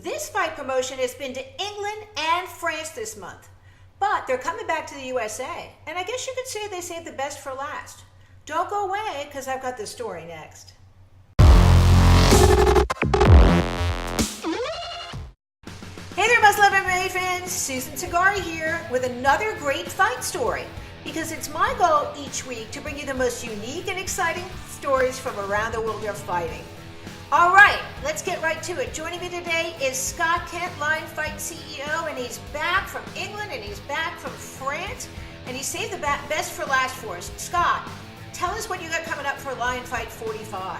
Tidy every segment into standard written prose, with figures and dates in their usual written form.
This fight promotion has been to England and France this month, but they're coming back to the USA, and I guess you could say they saved the best for last. Don't go away, because I've got the story next. Hey there, Love MMA fans. Susan Cingari here with another great fight story, because it's my goal each week to bring you the most unique and exciting stories from around the world of fighting. All right, let's get right to it. Joining me today is Scott Kent, Lion Fight CEO, and he's back from England and he's back from France, and he saved the best for last for us. Scott, tell us what you got coming up for Lion Fight 45.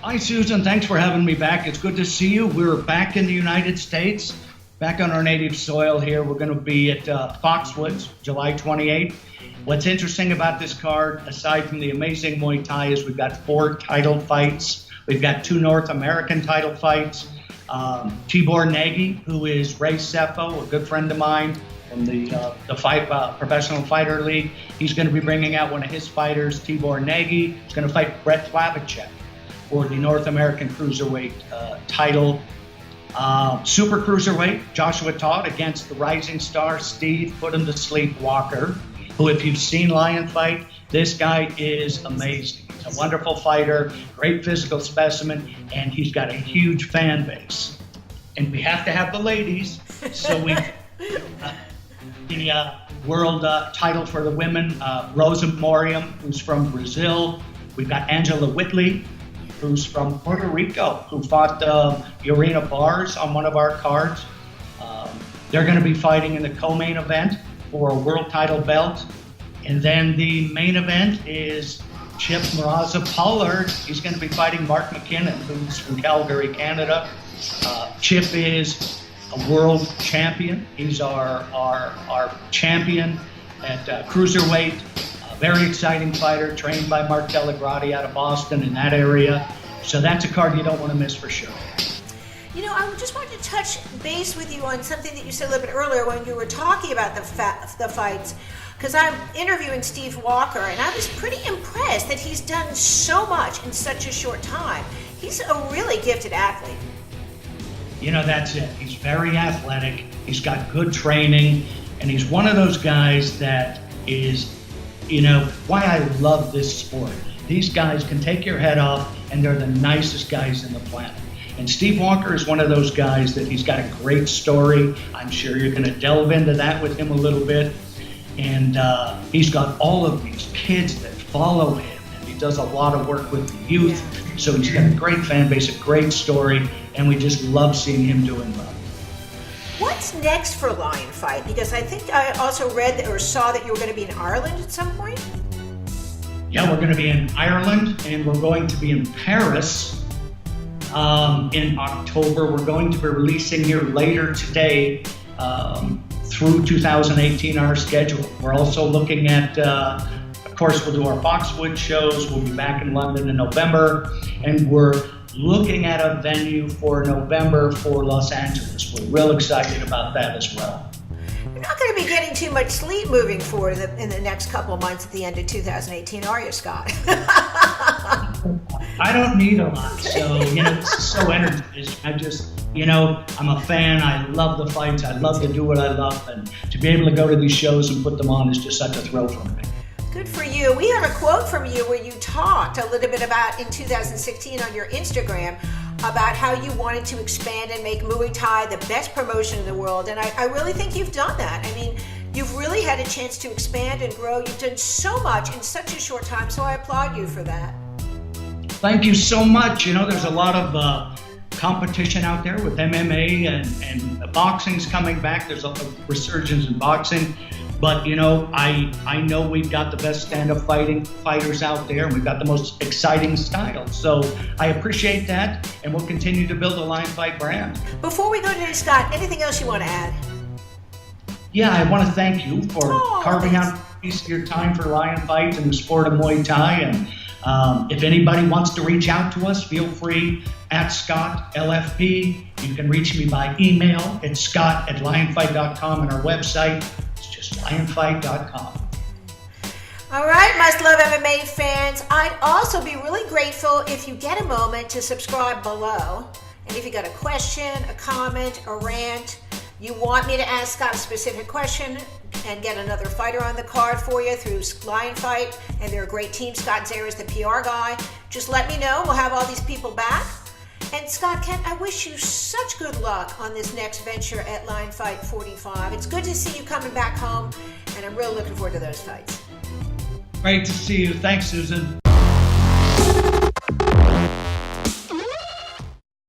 Hi, Susan. Thanks for having me back. It's good to see you. We're back in the United States, back on our native soil here. We're going to be at Foxwoods, July 28th. What's interesting about this card, aside from the amazing Muay Thai, is we've got 4 title fights. We've got 2 North American title fights. Tibor Nagy, who is Ray Sefo, a good friend of mine from the Professional Fighter League. He's going to be bringing out one of his fighters, Tibor Nagy. He's going to fight Brett Flavacek for the North American Cruiserweight title. Super Cruiserweight, Joshua Todd against the rising star, Steve Put Him to Sleep Walker, who, if you've seen Lion Fight, this guy is amazing. He's a wonderful fighter, great physical specimen, and he's got a huge fan base. And we have to have the ladies, so we the world title for the women, Rosa Amorim, who's from Brazil. We've got Angela Whitley, who's from Puerto Rico, who fought Urena Bars on one of our cards. They're going to be fighting in the co-main event for a world title belt. And then the main event is Chip Moraza-Pollard. He's going to be fighting Mark MacKinnon, who's from Calgary, Canada. Chip is a world champion. He's our champion at Cruiserweight. Very exciting fighter, trained by Mark Delagrati out of Boston in that area. So that's a card you don't want to miss for sure. You know, I just wanted to touch base with you on something that you said a little bit earlier when you were talking about the fights, because I'm interviewing Steve Walker, and I was pretty impressed that he's done so much in such a short time. He's a really gifted athlete. You know, that's it. He's very athletic. He's got good training, and he's one of those guys that is, you know, why I love this sport. These guys can take your head off, and they're the nicest guys in the planet. And Steve Walker is one of those guys that he's got a great story. I'm sure you're going to delve into that with him a little bit. And he's got all of these kids that follow him, and he does a lot of work with the youth. Yeah. So he's got a great fan base, a great story, and we just love seeing him doing well. What's next for Lion Fight? Because I think I also read or saw that you were going to be in Ireland at some point. Yeah, we're going to be in Ireland, and we're going to be in Paris in October. We're going to be releasing here later today through 2018 our schedule. We're also looking at, of course, we'll do our Foxwoods shows. We'll be back in London in November, and we're looking at a venue for November for Los Angeles. We're real excited about that as well. You're not going to be getting too much sleep moving forward in the next couple of months at the end of 2018, are you, Scott? I don't need a lot, so, you know, this is so energizing. I just, you know, I'm a fan. I love the fights. I love to do what I love, and to be able to go to these shows and put them on is just such a thrill for me. Good for you. We have a quote from you where you talked a little bit about in 2016 on your Instagram about how you wanted to expand and make Muay Thai the best promotion in the world. And I really think you've done that. I mean, you've really had a chance to expand and grow. You've done so much in such a short time, so I applaud you for that. Thank you so much. You know, there's a lot of competition out there with MMA and boxing's coming back. There's a resurgence in boxing. But, you know, I know we've got the best stand-up fighters out there, and we've got the most exciting styles. So I appreciate that, and we'll continue to build the Lion Fight brand. Before we go to Scott, anything else you want to add? Yeah, I want to thank you for carving out a piece of your time for Lion Fight and the sport of Muay Thai. And if anybody wants to reach out to us, feel free at Scott LFP. You can reach me by email at scott@lionfight.com, and our website is just lionfight.com. All right, Must Love MMA fans, I'd also be really grateful if you get a moment to subscribe below And if you got a question, a comment, a rant, you want me to ask Scott a specific question and get another fighter on the card for you through Lion Fight, and they're a great team. Scott Zare is the PR guy. Just let me know. We'll have all these people back. And Scott Kent, I wish you such good luck on this next venture at Lion Fight 45. It's good to see you coming back home, and I'm really looking forward to those fights. Great to see you. Thanks, Susan.